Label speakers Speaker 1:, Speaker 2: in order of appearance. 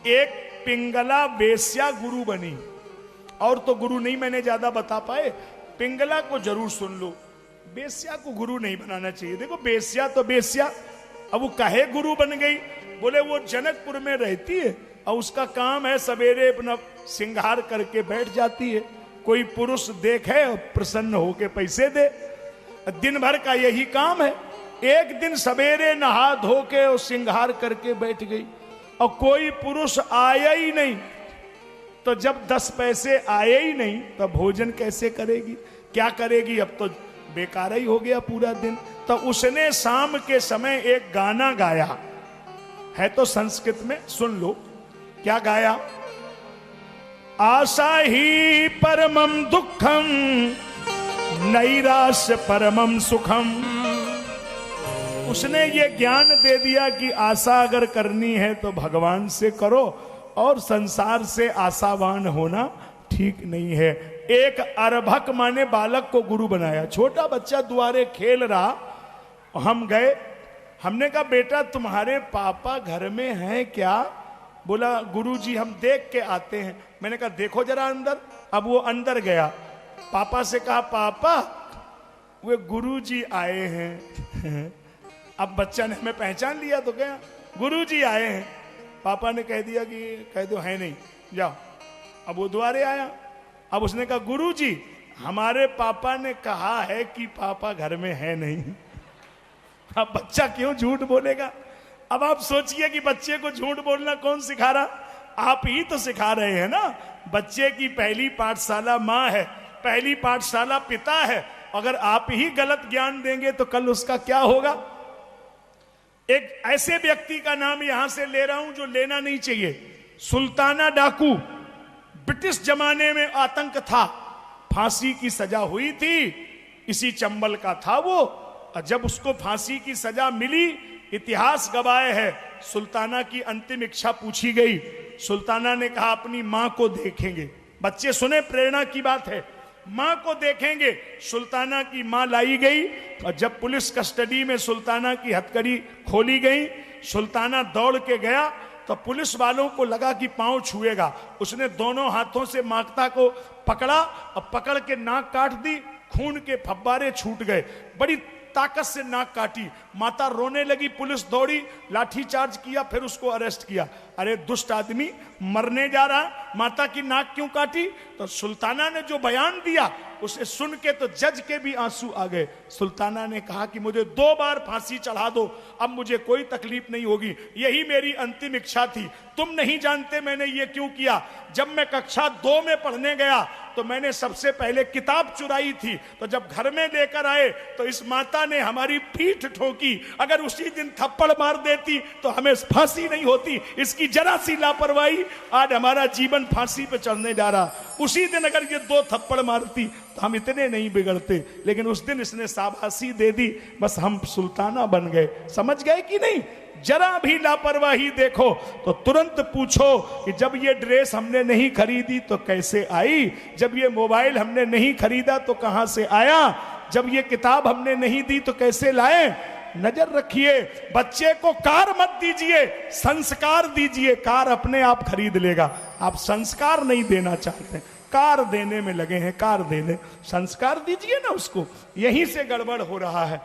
Speaker 1: एक पिंगला वेश्या गुरु बनी। और तो गुरु नहीं मैंने ज्यादा बता पाए, पिंगला को जरूर सुन लो, वेश्या को गुरु नहीं बनाना चाहिए। देखो वेश्या तो वेश्या, अब वो काहे गुरु बन गई? बोले वो जनकपुर में रहती है और उसका काम है सवेरे अपना श्रृंगार करके बैठ जाती है, कोई पुरुष देखे और प्रसन्न होके पैसे दे, दिन भर का यही काम है। एक दिन सवेरे नहा धो के और श्रृंगार करके बैठ गई और कोई पुरुष आया ही नहीं। तो जब 10 पैसे आए ही नहीं तो भोजन कैसे करेगी, क्या करेगी? अब तो बेकार ही हो गया पूरा दिन। तो उसने शाम के समय एक गाना गाया है, तो संस्कृत में सुन लो क्या गाया। आशा ही परमम दुखम नैराश्य परमम सुखम। उसने ये ज्ञान दे दिया कि आशा अगर करनी है तो भगवान से करो और संसार से आशावान होना ठीक नहीं है। एक अर्भक माने बालक को गुरु बनाया, छोटा बच्चा द्वारे खेल रहा, हम गए, हमने कहा बेटा तुम्हारे पापा घर में हैं क्या? बोला गुरुजी हम देख के आते हैं। मैंने कहा देखो जरा अंदर। अब वो अंदर गया, पापा से कहा पापा वे गुरुजी आए हैं। अब बच्चा ने हमें पहचान लिया तो क्या गुरुजी आए हैं। पापा ने कह दिया कि कह दो है नहीं, जाओ। अब वो द्वारे आया, अब उसने कहा गुरुजी हमारे पापा ने कहा है कि पापा घर में है नहीं। अब बच्चा क्यों झूठ बोलेगा? अब आप सोचिए कि बच्चे को झूठ बोलना कौन सिखा रहा? आप ही तो सिखा रहे हैं ना। बच्चे की पहली पाठशाला माँ है, पहली पाठशाला पिता है। अगर आप ही गलत ज्ञान देंगे तो कल उसका क्या होगा? एक ऐसे व्यक्ति का नाम यहां से ले रहा हूं जो लेना नहीं चाहिए। सुल्ताना डाकू, ब्रिटिश जमाने में आतंक था, फांसी की सजा हुई थी, इसी चंबल का था वो। और जब उसको फांसी की सजा मिली, इतिहास गवाह है, सुल्ताना की अंतिम इच्छा पूछी गई। सुल्ताना ने कहा अपनी मां को देखेंगे। बच्चे सुने, प्रेरणा की बात है, मां को देखेंगे। सुल्ताना की मां लाई गई और जब पुलिस कस्टडी में सुल्ताना की हथकड़ी खोली गई, सुल्ताना दौड़ के गया तो पुलिस वालों को लगा कि पांव छुएगा। उसने दोनों हाथों से माता को पकड़ा और पकड़ के नाक काट दी, खून के फव्वारे छूट गए। बड़ी ताकत से नाक काटी, माता रोने लगी, पुलिस दौड़ी, लाठी चार्ज किया, फिर उसको अरेस्ट किया। अरे दुष्ट आदमी, मरने जा रहा, माता की नाक क्यों काटी? तो सुल्ताना ने जो बयान दिया उसे सुन के तो जज के भी आंसू आ गए। सुल्ताना ने कहा कि मुझे 2 बार फांसी चढ़ा दो, अब मुझे कोई तकलीफ नहीं होगी, यही मेरी अंतिम इच्छा थी। तुम नहीं जानते मैंने ये क्यों किया। जब मैं कक्षा 2 में पढ़ने गया तो मैंने सबसे पहले किताब चुराई थी, तो जब घर में लेकर आए तो इस माता ने हमारी पीठ ठोकी। अगर उसी दिन थप्पड़ मार देती तो हमें फांसी नहीं होती। इसकी जरा सी लापरवाही, आज हमारा जीवन फांसी पे चढ़ने जा रहा। उसी दिन अगर ये 2 थप्पड़ मारती तो हम इतने नहीं बिगड़ते, लेकिन उस दिन इसने शाबाशी दे दी, बस हम सुल्ताना बन गए। समझ गए कि नहीं? जरा भी लापरवाही देखो तो तुरंत पूछो कि जब ये ड्रेस हमने नहीं खरीदी तो कैसे आई, जब ये मोबाइल हमने नहीं खरीदा तो कहां से आया, जब ये किताब हमने नहीं दी तो कैसे लाए। नजर रखिए, बच्चे को कार मत दीजिए, संस्कार दीजिए। कार अपने आप खरीद लेगा। आप संस्कार नहीं देना चाहते, कार देने में लगे हैं, कार देने, संस्कार दीजिए ना उसको। यहीं से गड़बड़ हो रहा है।